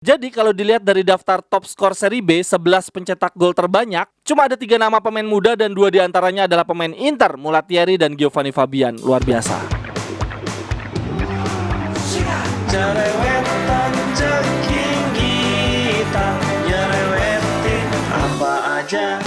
Jadi kalau dilihat dari daftar top skor seri B, 11 pencetak gol terbanyak, cuma ada 3 nama pemain muda dan 2 diantaranya adalah pemain Inter, Mulattieri dan Giovanni Fabian. Luar biasa. Cerewetan ceking kita, nyerewetin apa aja.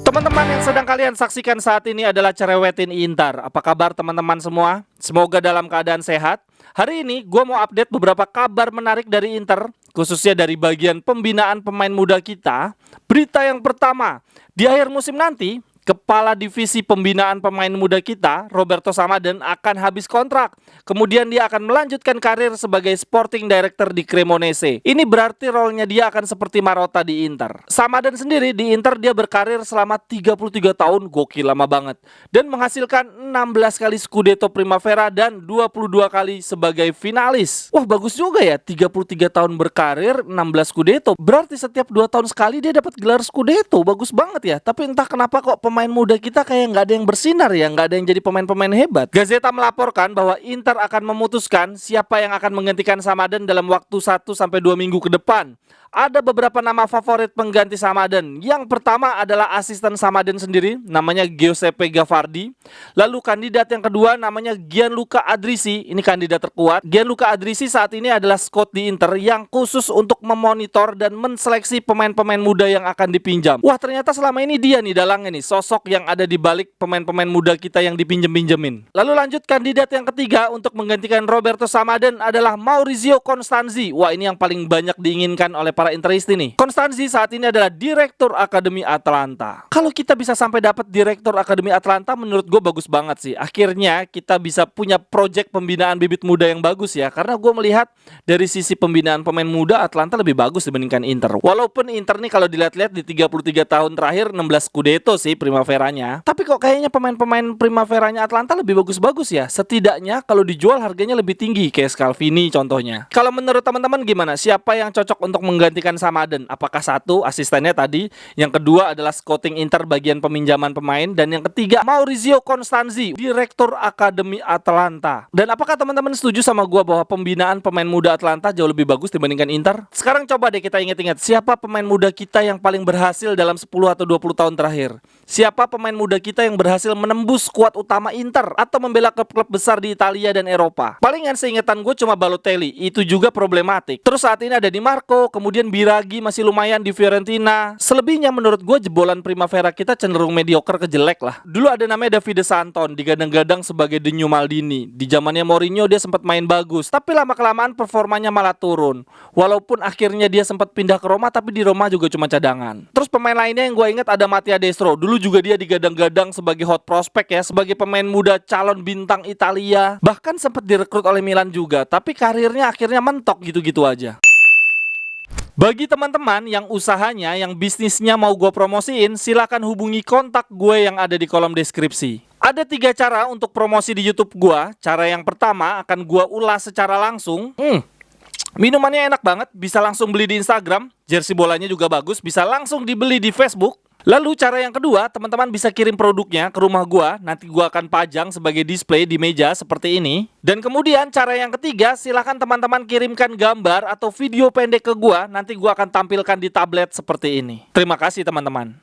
Teman-teman yang sedang kalian saksikan saat ini adalah Cerewetin Inter. Apa kabar teman-teman semua? Semoga dalam keadaan sehat. Hari ini gue mau update beberapa kabar menarik dari Inter, khususnya dari bagian pembinaan pemain muda kita. Berita yang pertama, di akhir musim nanti, Kepala Divisi Pembinaan Pemain Muda kita, Roberto Samaden, akan habis kontrak. Kemudian dia akan melanjutkan karir sebagai Sporting Director di Cremonese. Ini berarti role-nya dia akan seperti Marotta di Inter. Samaden sendiri di Inter dia berkarir selama 33 tahun, gokil lama banget. Dan menghasilkan 16 kali Scudetto Primavera dan 22 kali sebagai finalis. Wah, bagus juga ya, 33 tahun berkarir, 16 Scudetto. Berarti setiap 2 tahun sekali dia dapat gelar Scudetto, bagus banget ya. Tapi entah kenapa kok pemain muda kita kayak nggak ada yang bersinar ya, nggak ada yang jadi pemain-pemain hebat. Gazeta melaporkan bahwa Inter akan memutuskan siapa yang akan menggantikan Samaden dalam waktu 1-2 minggu ke depan. Ada beberapa nama favorit pengganti Samaden. Yang pertama adalah asisten Samaden sendiri, namanya Giuseppe Gavardi. Lalu kandidat yang kedua namanya Gianluca Adrisi, ini kandidat terkuat. Gianluca Adrisi saat ini adalah scout di Inter yang khusus untuk memonitor dan menseleksi pemain-pemain muda yang akan dipinjam. Wah, ternyata selama ini dia nih dalangnya nih, sosok yang ada di balik pemain-pemain muda kita yang dipinjem-pinjemin. Lalu lanjut kandidat yang ketiga untuk menggantikan Roberto Samaden adalah Maurizio Constanzi. Wah, ini yang paling banyak diinginkan oleh para Interisti nih. Constanzi saat ini adalah Direktur Akademi Atalanta. Kalau kita bisa sampai dapat Direktur Akademi Atalanta, menurut gue bagus banget sih. Akhirnya kita bisa punya project pembinaan bibit muda yang bagus ya. Karena gue melihat dari sisi pembinaan pemain muda, Atalanta lebih bagus dibandingkan Inter. Walaupun Inter nih kalau dilihat-lihat di 33 tahun terakhir 16 Scudetto sih Primaveranya. Tapi kok kayaknya pemain-pemain Primaveranya Atalanta lebih bagus-bagus ya. Setidaknya kalau dijual harganya lebih tinggi, kayak Scalvini contohnya. Kalau menurut teman-teman gimana? Siapa yang cocok untuk menggantikan Samaden? Apakah satu asistennya tadi, yang kedua adalah scouting Inter bagian peminjaman pemain, dan yang ketiga Maurizio Constanzi, Direktur Akademi Atalanta. Dan apakah teman-teman setuju sama gua bahwa pembinaan pemain muda Atalanta jauh lebih bagus dibandingkan Inter? Sekarang coba deh kita ingat-ingat, siapa pemain muda kita yang paling berhasil dalam 10 atau 20 tahun terakhir? Siapa pemain muda kita yang berhasil menembus skuad utama Inter atau membela klub-klub besar di Italia dan Eropa? Palingan seingatan gue cuma Balotelli, itu juga problematik. Terus saat ini ada Di Marco, kemudian Biraghi masih lumayan di Fiorentina. Selebihnya menurut gue jebolan Primavera kita cenderung mediocre ke jelek lah. Dulu ada namanya Davide Santon, digadang-gadang sebagai The New Maldini. Di zamannya Mourinho dia sempat main bagus, tapi lama-kelamaan performanya malah turun. Walaupun akhirnya dia sempat pindah ke Roma, tapi di Roma juga cuma cadangan. Terus pemain lainnya yang gue ingat ada Mattia Destro. Dulu juga dia digadang-gadang sebagai hot prospect ya, sebagai pemain muda calon bintang Italia. Bahkan sempat direkrut oleh Milan juga, tapi karirnya akhirnya mentok gitu-gitu aja. Bagi teman-teman yang usahanya, yang bisnisnya mau gue promosiin, silakan hubungi kontak gue yang ada di kolom deskripsi. Ada 3 cara untuk promosi di YouTube gue. Cara yang pertama akan gue ulas secara langsung. Minumannya enak banget, bisa langsung beli di Instagram. Jersey bolanya juga bagus, bisa langsung dibeli di Facebook. Lalu cara yang kedua, teman-teman bisa kirim produknya ke rumah gua. Nanti gua akan pajang sebagai display di meja seperti ini. Dan kemudian cara yang ketiga, silakan teman-teman kirimkan gambar atau video pendek ke gua. Nanti gua akan tampilkan di tablet seperti ini. Terima kasih teman-teman.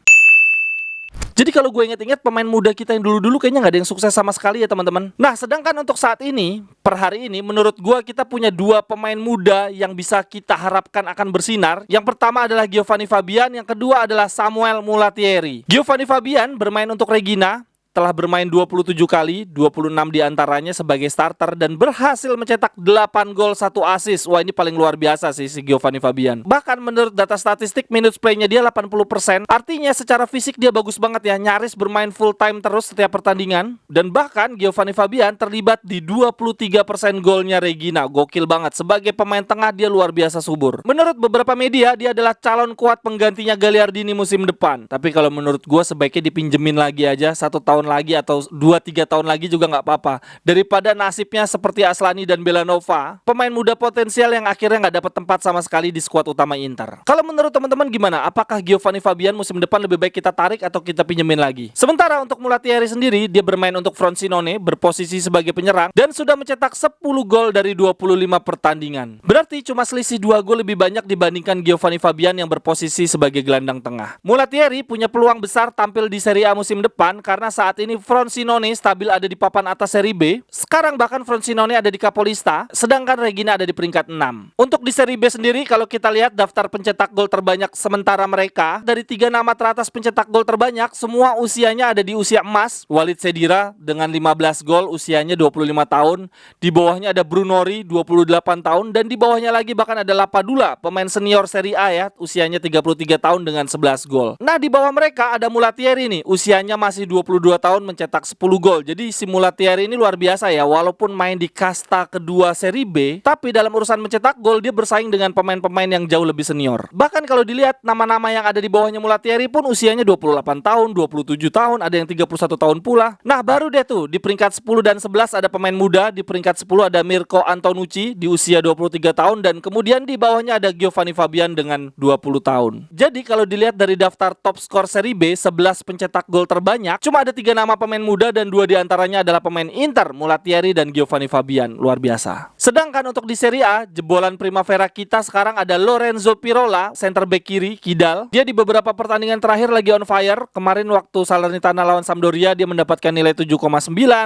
Jadi kalau gue inget-inget, pemain muda kita yang dulu-dulu kayaknya nggak ada yang sukses sama sekali ya teman-teman. Nah, sedangkan untuk saat ini, per hari ini, menurut gue kita punya 2 pemain muda yang bisa kita harapkan akan bersinar. Yang pertama adalah Giovanni Fabian, yang kedua adalah Samuel Mulattieri. Giovanni Fabian bermain untuk Regina, telah bermain 27 kali, 26 diantaranya sebagai starter dan berhasil mencetak 8 gol 1 assist. Wah, ini paling luar biasa sih si Giovanni Fabian. Bahkan menurut data statistik minutes play-nya dia 80%. Artinya secara fisik dia bagus banget ya, nyaris bermain full time terus setiap pertandingan. Dan bahkan Giovanni Fabian terlibat di 23% golnya Regina. Gokil banget, sebagai pemain tengah dia luar biasa subur. Menurut beberapa media dia adalah calon kuat penggantinya Gagliardini musim depan. Tapi kalau menurut gue sebaiknya dipinjemin lagi aja 1 tahun tahun lagi atau 2-3 tahun lagi juga nggak apa-apa. Daripada nasibnya seperti Aslani dan Belanova, pemain muda potensial yang akhirnya nggak dapat tempat sama sekali di skuad utama Inter. Kalau menurut teman-teman gimana? Apakah Giovanni Fabian musim depan lebih baik kita tarik atau kita pinjemin lagi? Sementara untuk Mulattieri sendiri, dia bermain untuk Frosinone, berposisi sebagai penyerang dan sudah mencetak 10 gol dari 25 pertandingan. Berarti cuma selisih 2 gol lebih banyak dibandingkan Giovanni Fabian yang berposisi sebagai gelandang tengah. Mulattieri punya peluang besar tampil di Serie A musim depan karena saat ini Frosinone stabil ada di papan atas Serie B. Sekarang bahkan Frosinone ada di Capolista, sedangkan Reggina ada di peringkat 6. Untuk di Serie B sendiri, kalau kita lihat daftar pencetak gol terbanyak sementara mereka, dari 3 nama teratas pencetak gol terbanyak, semua usianya ada di usia emas. Walid Sedira dengan 15 gol, usianya 25 tahun. Di bawahnya ada Brunori, 28 tahun. Dan di bawahnya lagi bahkan ada Lapadula, pemain senior Serie A ya, usianya 33 tahun dengan 11 gol. Nah, di bawah mereka ada Mulattieri nih, usianya masih 22 tahun mencetak 10 gol. Jadi si Mulattieri ini luar biasa ya, walaupun main di kasta kedua Serie B, tapi dalam urusan mencetak gol dia bersaing dengan pemain-pemain yang jauh lebih senior. Bahkan kalau dilihat nama-nama yang ada di bawahnya Mulattieri pun usianya 28 tahun, 27 tahun, ada yang 31 tahun pula. Nah, baru deh tuh di peringkat 10 dan 11 ada pemain muda, di peringkat 10 ada Mirko Antonucci di usia 23 tahun dan kemudian di bawahnya ada Giovanni Fabian dengan 20 tahun. Jadi kalau dilihat dari daftar top skor Serie B, 11 pencetak gol terbanyak, cuma ada 3 nama pemain muda dan 2 diantaranya adalah pemain Inter, Mulattieri dan Giovanni Fabian. Luar biasa. Sedangkan untuk di Serie A, jebolan Primavera kita sekarang ada Lorenzo Pirola, center back kiri, kidal. Dia di beberapa pertandingan terakhir lagi on fire. Kemarin waktu Salernitana lawan Sampdoria dia mendapatkan nilai 7,9,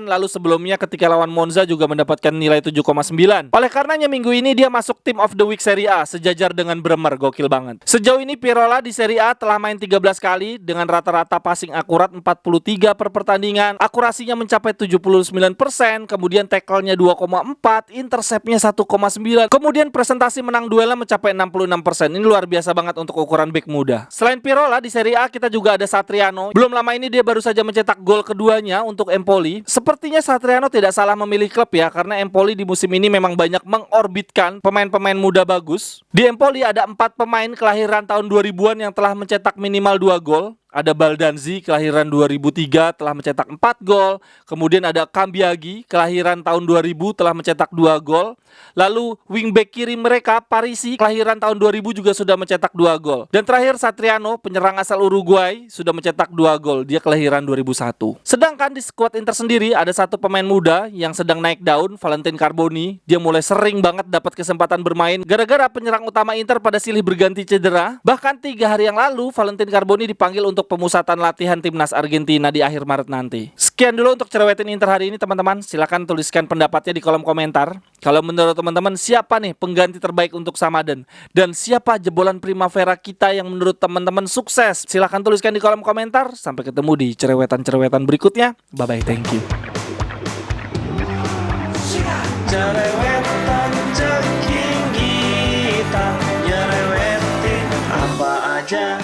lalu sebelumnya ketika lawan Monza juga mendapatkan nilai 7,9. Oleh karenanya minggu ini dia masuk Team of the Week Serie A sejajar dengan Bremer, gokil banget. Sejauh ini Pirola di Serie A telah main 13 kali dengan rata-rata passing akurat 43 per pertandingan, akurasinya mencapai 79%, kemudian tackle-nya 2,4, intercept-nya 1,9, kemudian presentasi menang duelnya mencapai 66%. Ini luar biasa banget untuk ukuran bek muda. Selain Pirola di Serie A kita juga ada Satriano. Belum lama ini dia baru saja mencetak gol keduanya untuk Empoli. Sepertinya Satriano tidak salah memilih klub ya, karena Empoli di musim ini memang banyak mengorbitkan pemain-pemain muda bagus. Di Empoli ada 4 pemain kelahiran tahun 2000-an yang telah mencetak minimal 2 gol. Ada Baldanzi kelahiran 2003 telah mencetak 4 gol. Kemudian ada Cambiagi kelahiran tahun 2000 telah mencetak 2 gol. Lalu wingback kiri mereka Parisi kelahiran tahun 2000 juga sudah mencetak 2 gol. Dan terakhir Satriano, penyerang asal Uruguay, sudah mencetak 2 gol. Dia kelahiran 2001. Sedangkan di skuad Inter sendiri ada 1 pemain muda yang sedang naik daun, Valentin Carboni. Dia mulai sering banget dapat kesempatan bermain gara-gara penyerang utama Inter pada silih berganti cedera. Bahkan 3 hari yang lalu Valentin Carboni dipanggil untuk pemusatan latihan timnas Argentina di akhir Maret nanti. Sekian dulu untuk cerewetin Inter hari ini teman-teman. Silakan tuliskan pendapatnya di kolom komentar. Kalau menurut teman-teman siapa nih pengganti terbaik untuk Samaden? Dan siapa jebolan Primavera kita yang menurut teman-teman sukses? Silakan tuliskan di kolom komentar. Sampai ketemu di cerewetan-cerewetan berikutnya. Bye-bye, thank you. Cerewetan ceking kita nyerewetin apa aja.